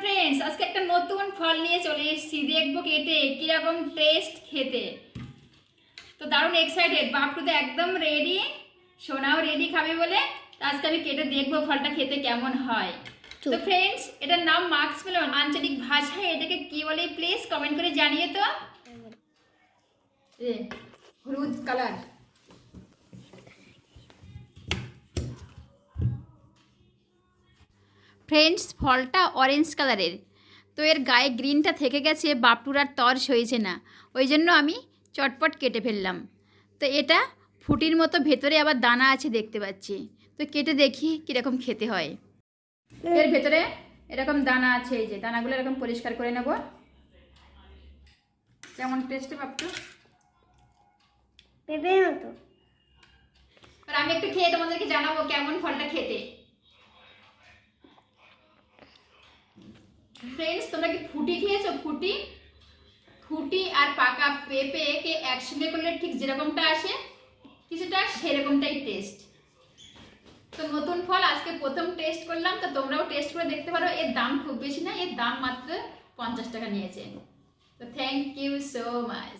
Friends, আজকে একটা নতুন ফল নিয়ে চলে এসেছি। দেখবো কেটে কিরকম টেস্ট খেতে। তো দারুণ এক্সাইটেড। বাপটু তো একদম রেডি, সোনাও রেডি খাবে বলে। আজকে আমি কেটে দেখবো ফলটা খেতে কেমন হয়। তো ফ্রেন্ডস, এটার নাম মাস্কমেলন। আঞ্চলিক ভাষায় এটাকে কি বলে প্লিজ কমেন্ট করে জানিয়ে তো। হলুদ কালার। ফ্রেন্ডস, ফলটা অরেঞ্জ কালারের। তো এর গায়ে গ্রিনটা থেকে গেছে, বাপটুর আর তর সইছে না, ওই জন্য আমি চটপট কেটে ফেললাম। তো এটা ফুটির মতো, ভেতরে আবার দানা আছে দেখতে পাচ্ছি। তো কেটে দেখি কীরকম খেতে হয়। এর ভেতরে এরকম দানা আছে, এই যে দানাগুলো এরকম পরিষ্কার করে নেব। কেমন টেস্টে বাপটু? পেঁপের মতো। আর আমি একটু খেয়ে তোমাদেরকে জানাবো কেমন ফলটা খেতে। ফ্রেন্ডস, তোমরা কি ফুটি খেয়েছো? ফুটি ফুটি আর পাকা পেঁপেকে একসঙ্গে করলে ঠিক যেরকমটা আসে, কিছুটা সেরকমটাই টেস্ট। তো নতুন ফল আজকে প্রথম টেস্ট করলাম, তো তোমরাও টেস্ট করে দেখতে পারো। এর দাম খুব বেশি না, এর দাম মাত্র 50 টাকা নিয়েছে। তো থ্যাংক ইউ সো মাচ।